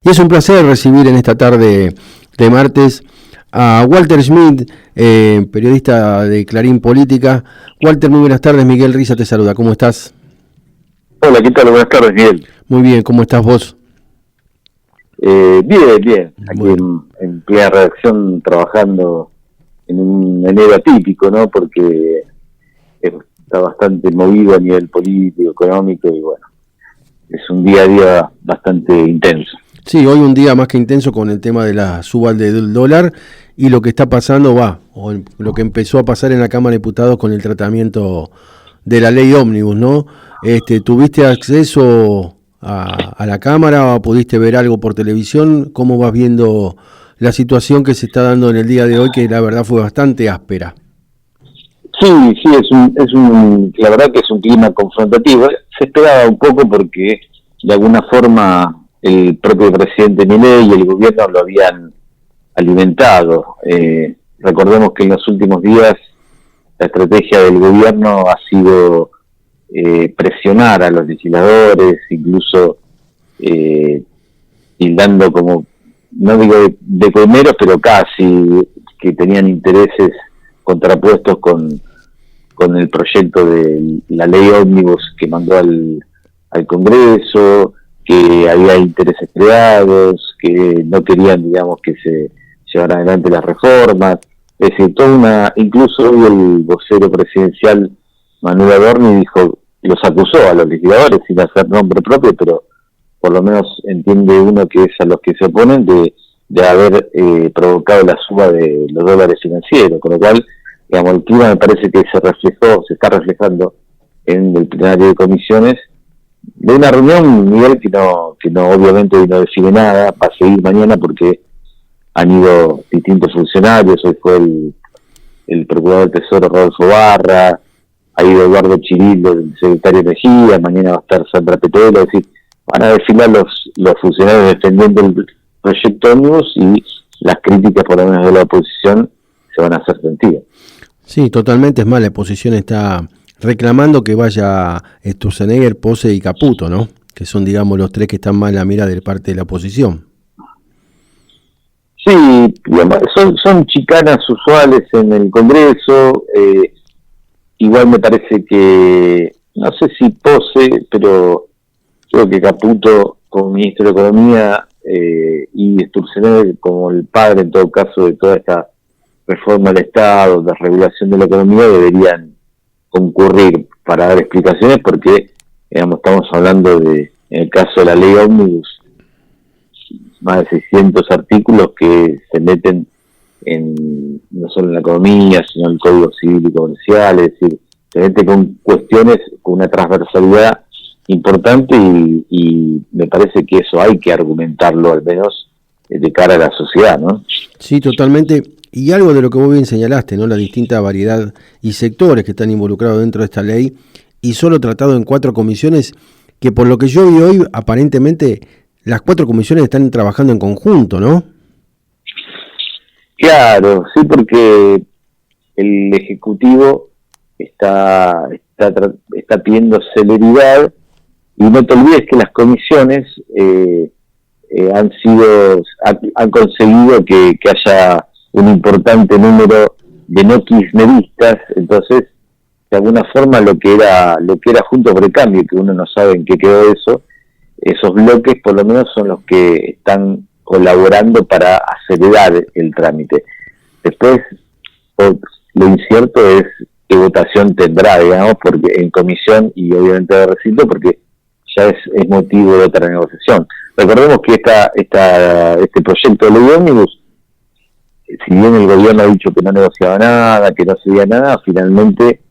Y es un placer recibir en esta tarde de martes a Walter Schmidt, periodista de Clarín Política. Walter, muy buenas tardes. Miguel Riza te saluda. ¿Cómo estás? Hola, ¿qué tal? Buenas tardes, Miguel. Muy bien, ¿cómo estás vos? Bien. Aquí Bueno. en plena redacción trabajando en un enero atípico, ¿no? Porque está bastante movido a nivel político, económico y bueno, es un día a día bastante intenso. Sí, hoy un día más que intenso con el tema de la suba del dólar y lo que está pasando o lo que empezó a pasar en la Cámara de Diputados con el tratamiento de la ley ómnibus, ¿no? ¿Tuviste acceso a la Cámara o pudiste ver algo por televisión? ¿Cómo vas viendo la situación que se está dando en el día de hoy, que la verdad fue bastante áspera? Sí, la verdad que es un clima confrontativo. Se esperaba un poco porque de alguna forma el propio presidente Milei y el gobierno lo habían alimentado. Recordemos que en los últimos días la estrategia del gobierno ha sido presionar a los legisladores, incluso tildando como, no digo de primeros, pero casi, que tenían intereses contrapuestos con el proyecto de la ley ómnibus que mandó al Congreso, que había intereses creados, que no querían, digamos, que se llevaran adelante las reformas. Es decir, incluso hoy el vocero presidencial Manuel Adorni los acusó a los legisladores sin hacer nombre propio, pero por lo menos entiende uno que es a los que se oponen de haber provocado la suba de los dólares financieros, con lo cual, digamos, el clima me parece que se está reflejando en el plenario de comisiones de una reunión, Miguel, que no obviamente hoy no define nada, va a seguir mañana porque han ido distintos funcionarios. Hoy fue el procurador del Tesoro Rodolfo Barra, ha ido Eduardo Chirilo, el secretario de Energía, mañana va a estar Sandra Petrella, es decir, van a desfilar los funcionarios defendiendo el proyecto ómnibus y las críticas, por lo menos de la oposición, se van a hacer sentidas. Sí, totalmente. Es más, la oposición está reclamando que vaya Sturzenegger, Pose y Caputo, ¿no? Que son, digamos, los tres que están más en la mira de parte de la oposición. Sí, son chicanas usuales en el Congreso. Igual me parece que, no sé si Pose, pero creo que Caputo como ministro de Economía y Sturzenegger como el padre, en todo caso, de toda esta reforma del Estado, de regulación de la economía, deberían concurrir para dar explicaciones porque, digamos, estamos hablando en el caso de la ley ómnibus, más de 600 artículos que se meten no solo en la economía, sino en el Código Civil y Comercial, es decir, se mete con cuestiones con una transversalidad importante y me parece que eso hay que argumentarlo al menos de cara a la sociedad, ¿no? Sí, totalmente. Y algo de lo que vos bien señalaste, ¿no? La distinta variedad y sectores que están involucrados dentro de esta ley y solo tratado en 4 comisiones, que por lo que yo vi hoy, aparentemente las 4 comisiones están trabajando en conjunto, ¿no? Claro, sí, porque el Ejecutivo está pidiendo celeridad y no te olvides que las comisiones han conseguido que haya un importante número de no kirchneristas. Entonces, de alguna forma lo que era Juntos por el Cambio, que uno no sabe en qué quedó eso, esos bloques por lo menos son los que están colaborando para acelerar el trámite. Después, lo incierto es qué votación tendrá, digamos, porque en comisión y obviamente de recinto, porque ya es motivo de otra negociación. Recordemos que este proyecto de ley ómnibus, si bien el gobierno ha dicho que no negociaba nada, que no hacía nada, finalmente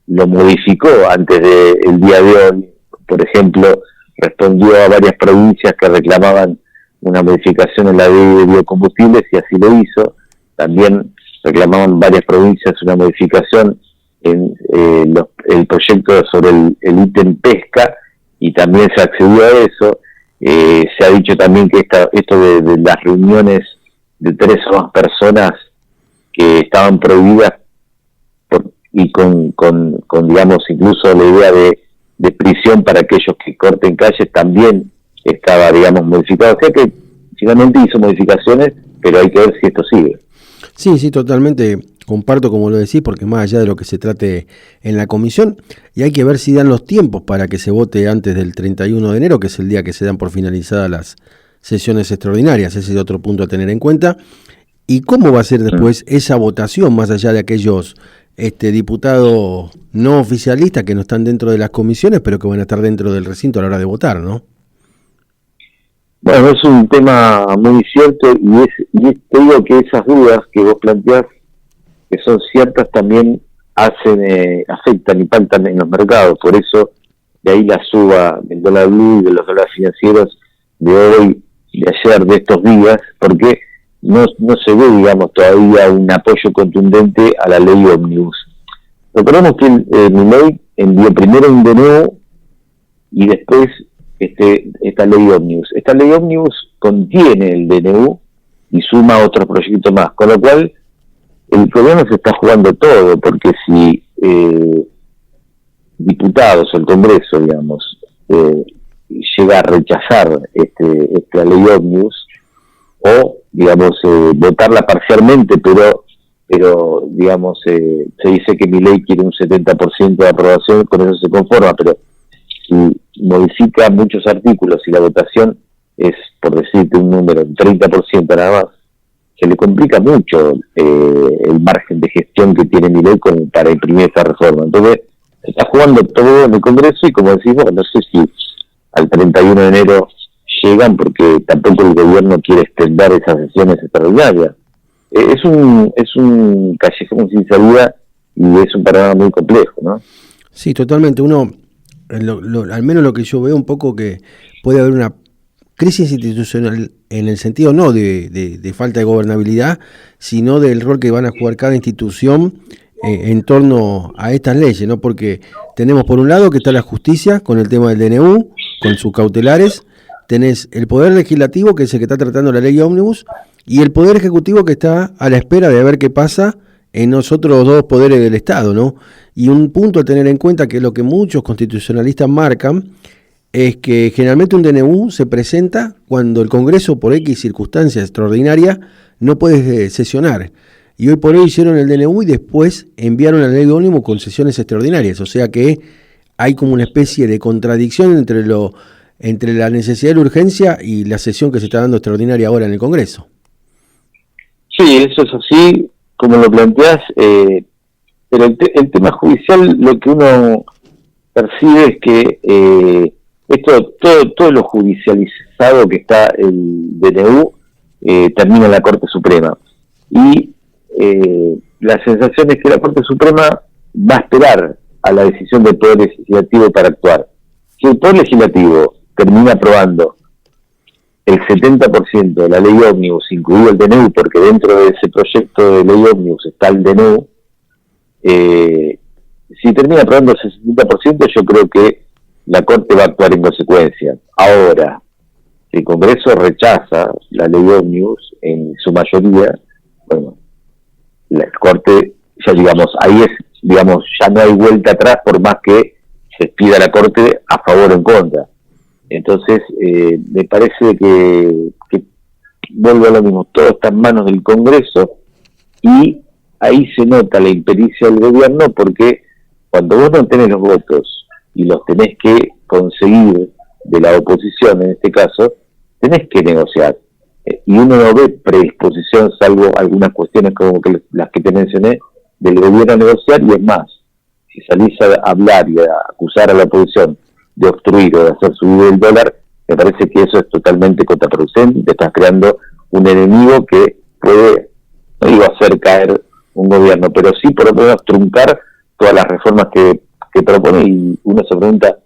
lo modificó antes del día de hoy. Por ejemplo, respondió a varias provincias que reclamaban una modificación en la ley de biocombustibles y así lo hizo. También reclamaban varias provincias una modificación en el proyecto sobre el ítem pesca y también se accedió a eso. Se ha dicho también que esto de las reuniones de 3 o más personas que estaban prohibidas y con digamos, incluso la idea de prisión para aquellos que corten calles también estaba, digamos, modificado. O sea que finalmente hizo modificaciones, pero hay que ver si esto sigue. Sí, sí, totalmente comparto como lo decís, porque más allá de lo que se trate en la comisión, y hay que ver si dan los tiempos para que se vote antes del 31 de enero, que es el día que se dan por finalizadas las sesiones extraordinarias. Ese es otro punto a tener en cuenta. ¿Y cómo va a ser después esa votación, más allá de aquellos diputados no oficialistas que no están dentro de las comisiones, pero que van a estar dentro del recinto a la hora de votar, ¿no? Bueno, es un tema muy cierto te digo que esas dudas que vos planteás, que son ciertas, también afectan, impactan en los mercados. Por eso, de ahí la suba del dólar blue y de los dólares financieros de hoy, de ayer, de estos días, porque no se ve, digamos, todavía un apoyo contundente a la ley Omnibus. Recordemos que Milei envió primero un DNU y después esta ley Omnibus. Esta ley Omnibus contiene el DNU y suma otros proyectos más, con lo cual el gobierno se está jugando todo, porque si diputados o el Congreso, digamos, llega a rechazar esta ley Omnibus, o, digamos, votarla parcialmente, pero digamos, se dice que Milei quiere un 70% de aprobación, con eso se conforma, pero si modifica muchos artículos y la votación es, por decirte un número, un 30% nada más, se le complica mucho el margen de gestión que tiene Milei para imprimir esa reforma. Entonces, se está jugando todo en el Congreso y, como decimos, no sé si al 31 de enero llegan, porque tampoco el gobierno quiere extender esas sesiones extraordinarias. Es un callejón sin salida y es un panorama muy complejo, ¿no? Sí, totalmente. Uno, al menos lo que yo veo un poco, que puede haber una crisis institucional en el sentido no de falta de gobernabilidad, sino del rol que van a jugar cada institución en torno a estas leyes, ¿no? Porque tenemos por un lado que está la justicia con el tema del DNU, con sus cautelares, tenés el Poder Legislativo, que es el que está tratando la ley Ómnibus, y el Poder Ejecutivo, que está a la espera de ver qué pasa en los otros dos poderes del Estado, ¿no? Y un punto a tener en cuenta, que es lo que muchos constitucionalistas marcan, es que generalmente un DNU se presenta cuando el Congreso, por X circunstancia extraordinaria, no puede sesionar. Y hoy por hoy hicieron el DNU y después enviaron la ley de ómnibus con sesiones extraordinarias. O sea que hay como una especie de contradicción entre la necesidad de la urgencia y la sesión que se está dando extraordinaria ahora en el Congreso. Sí, eso es así, como lo planteás, pero el tema judicial, lo que uno percibe es que todo lo judicializado que está el DNU termina en la Corte Suprema. Y la sensación es que la Corte Suprema va a esperar a la decisión del Poder Legislativo para actuar. Si el Poder Legislativo termina aprobando el 70% de la ley Ómnibus, incluido el DNU, porque dentro de ese proyecto de ley Ómnibus está el DNU, si termina aprobando ese 70%, yo creo que la Corte va a actuar en consecuencia. Ahora, si el Congreso rechaza la ley Ómnibus en su mayoría, bueno, la Corte, ya digamos, ahí es, digamos, ya no hay vuelta atrás por más que se pida la Corte a favor o en contra. Entonces, me parece que vuelve a lo mismo, todo está en manos del Congreso y ahí se nota la impericia del gobierno, porque cuando vos no tenés los votos y los tenés que conseguir de la oposición, en este caso, tenés que negociar. Y uno no ve predisposición, salvo algunas cuestiones como que las que te mencioné, del gobierno a negociar, y es más, si salís a hablar y a acusar a la oposición de obstruir o de hacer subir el dólar, me parece que eso es totalmente contraproducente, te estás creando un enemigo que puede, no digo hacer caer un gobierno, pero sí por lo menos truncar todas las reformas que propone, y uno se pregunta,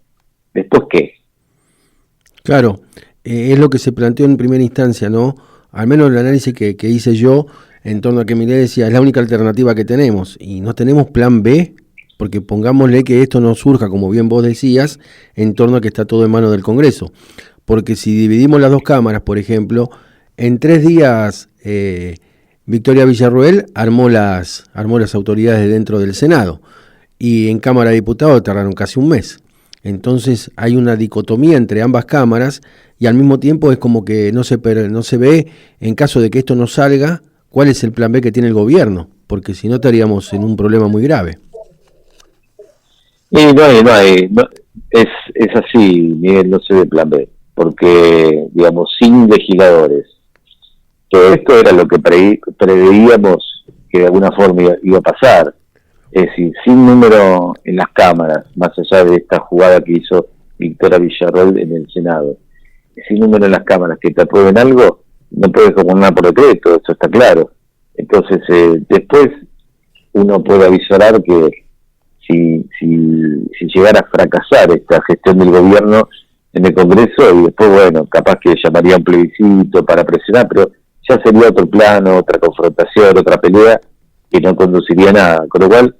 ¿después qué? Claro, es lo que se planteó en primera instancia, ¿no? Al menos el análisis que hice yo en torno a que Milei decía, es la única alternativa que tenemos, y no tenemos plan B, porque pongámosle que esto no surja, como bien vos decías, en torno a que está todo en manos del Congreso. Porque si dividimos las dos cámaras, por ejemplo, en 3 días Victoria Villarroel armó las autoridades dentro del Senado, y en Cámara de Diputados tardaron casi un mes. Entonces hay una dicotomía entre ambas cámaras y al mismo tiempo es como que no se ve, en caso de que esto no salga, cuál es el plan B que tiene el gobierno, porque si no estaríamos en un problema muy grave. Y es así, Miguel, no se ve plan B, porque, digamos, sin legisladores, todo esto era lo que preveíamos que de alguna forma iba a pasar. Es decir, sin número en las cámaras, más allá de esta jugada que hizo Victoria Villarroel en el Senado, sin número en las cámaras que te aprueben algo, no puedes gobernar por decreto, eso está claro. Entonces, después uno puede avisorar que si llegara a fracasar esta gestión del gobierno en el Congreso, y después, bueno, capaz que llamaría un plebiscito para presionar, pero ya sería otro plano, otra confrontación, otra pelea, que no conduciría a nada. Con lo cual,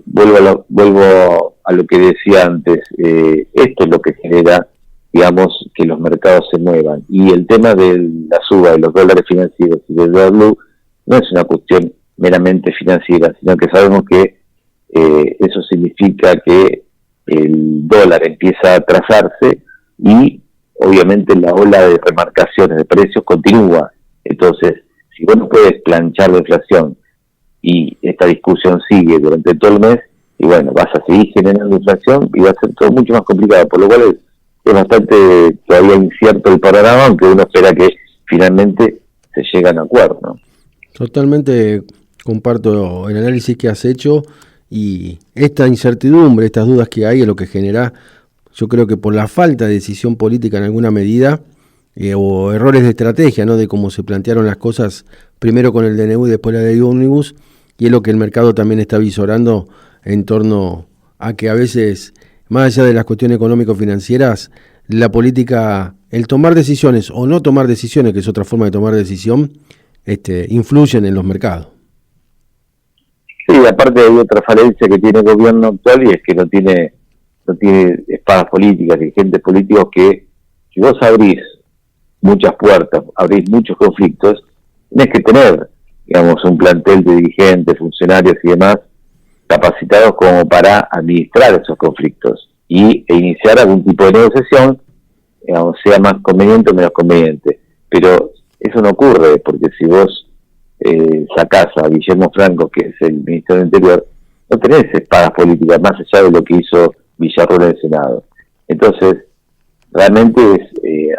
vuelvo a lo que decía antes, esto es lo que genera, digamos, que los mercados se muevan. Y el tema de la suba de los dólares financieros y del dólar blue no es una cuestión meramente financiera, sino que sabemos que eso significa que el dólar empieza a atrasarse y obviamente la ola de remarcaciones de precios continúa. Entonces, si vos no puedes planchar la inflación y esta discusión sigue durante todo el mes, y bueno, vas a seguir generando inflación y va a ser todo mucho más complicado, por lo cual es bastante todavía incierto el panorama, aunque uno espera que finalmente se llegue a un acuerdo, ¿no? Totalmente comparto el análisis que has hecho, y esta incertidumbre, estas dudas que hay es lo que genera, yo creo que por la falta de decisión política en alguna medida, o errores de estrategia, ¿no? De cómo se plantearon las cosas, primero con el DNU y después la ley ómnibus, y es lo que el mercado también está visorando en torno a que a veces, más allá de las cuestiones económico-financieras, la política, el tomar decisiones o no tomar decisiones, que es otra forma de tomar decisión, influyen en los mercados. Sí, aparte hay otra falencia que tiene el gobierno actual, y es que no tiene espadas políticas, dirigentes políticos que, si vos abrís muchas puertas, abrís muchos conflictos, tenés que tener, digamos, un plantel de dirigentes, funcionarios y demás capacitados como para administrar esos conflictos e iniciar algún tipo de negociación, digamos, sea más conveniente o menos conveniente. Pero eso no ocurre, porque si vos sacás a Guillermo Franco, que es el ministro del Interior, no tenés espadas políticas más allá de lo que hizo Villarroel en el Senado. Entonces, realmente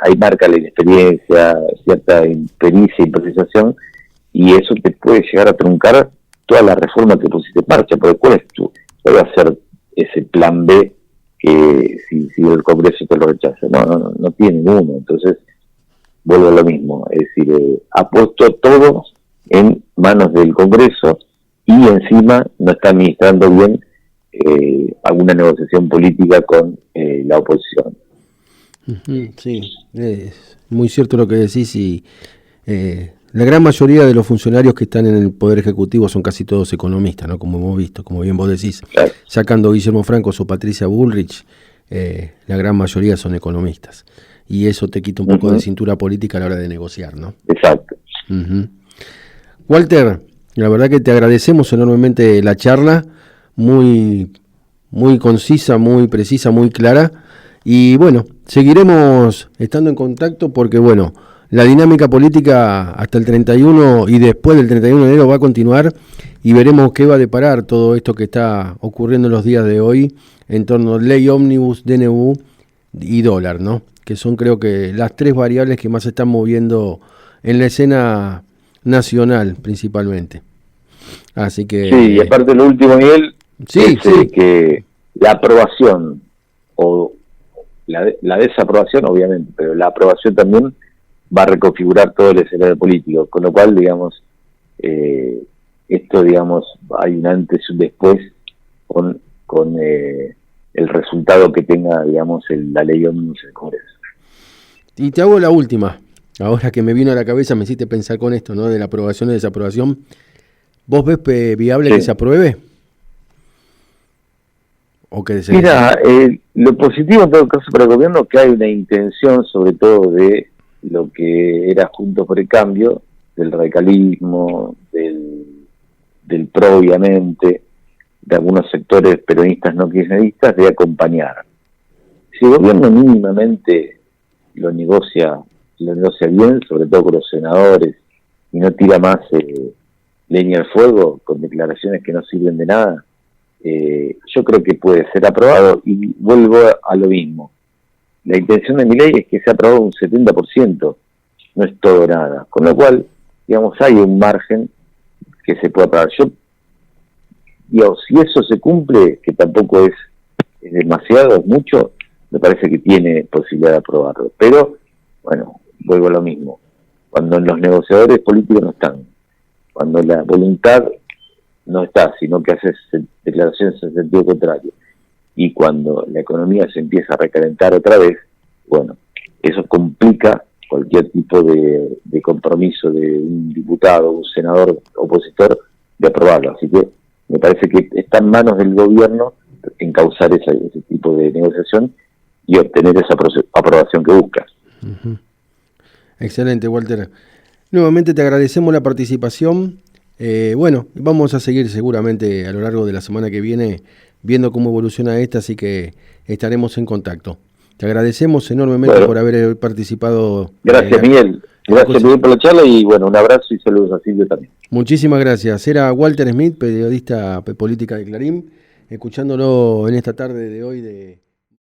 ahí marca la inexperiencia, cierta impericia, improvisación, y eso te puede llegar a truncar toda la reforma que pusiste en marcha, porque ¿cuál va a ser ese plan B que si el Congreso te lo rechaza? No tiene ninguno. Entonces, vuelvo a lo mismo, es decir, ha puesto todo en manos del Congreso y encima no está administrando bien alguna negociación política con la oposición. Sí, es muy cierto lo que decís, y la gran mayoría de los funcionarios que están en el Poder Ejecutivo son casi todos economistas, ¿no? Como hemos visto, como bien vos decís, claro. Sacando Guillermo Franco o Patricia Bullrich, la gran mayoría son economistas, y eso te quita un poco de cintura política a la hora de negociar, ¿no? Exacto. Walter, la verdad que te agradecemos enormemente la charla, muy, muy concisa, muy precisa, muy clara, y bueno, seguiremos estando en contacto porque bueno, la dinámica política hasta el 31 y después del 31 de enero va a continuar, y veremos qué va a deparar todo esto que está ocurriendo en los días de hoy en torno a ley ómnibus, DNU y dólar, ¿no? Que son, creo que, las tres variables que más se están moviendo en la escena nacional principalmente. Así que sí, y aparte lo último, Miguel, que la aprobación o la desaprobación, obviamente, pero la aprobación también va a reconfigurar todo el escenario político, con lo cual, digamos, esto, digamos, hay un antes y un después con el resultado que tenga, digamos, la ley ómnibus en el Congreso. Y te hago la última, ahora que me vino a la cabeza, me hiciste pensar con esto, ¿no? De la aprobación y desaprobación. ¿Vos ves viable que se apruebe? ¿O que se... Mira, lo positivo en todo caso para el gobierno es que hay una intención, sobre todo de lo que era Juntos por el Cambio, del radicalismo, del PRO, obviamente, de algunos sectores peronistas no kirchneristas de acompañar. Si el gobierno mínimamente lo negocia bien, sobre todo con los senadores, y no tira más leña al fuego con declaraciones que no sirven de nada, yo creo que puede ser aprobado. Y vuelvo a lo mismo. La intención de mi ley es que sea aprobado un 70%, no es todo nada. Con lo cual, digamos, hay un margen que se puede aprobar. Yo digo, si eso se cumple, que tampoco es demasiado, es mucho, me parece que tiene posibilidad de aprobarlo. Pero, bueno, vuelvo a lo mismo. Cuando los negociadores políticos no están, cuando la voluntad no está, sino que haces declaraciones en sentido contrario, y cuando la economía se empieza a recalentar otra vez, bueno, eso complica cualquier tipo de compromiso de un diputado, un senador opositor, de aprobarlo. Así que me parece que está en manos del gobierno encauzar ese tipo de negociación y obtener esa aprobación que busca. Uh-huh. Excelente, Walter. Nuevamente te agradecemos la participación. Bueno, vamos a seguir seguramente a lo largo de la semana que viene viendo cómo evoluciona esta, así que estaremos en contacto. Te agradecemos enormemente por haber participado. Gracias, Miguel. Gracias, Miguel, por la charla y bueno, un abrazo y saludos a Silvio también. Muchísimas gracias. Era Walter Smith, periodista política de Clarín, escuchándolo en esta tarde de hoy de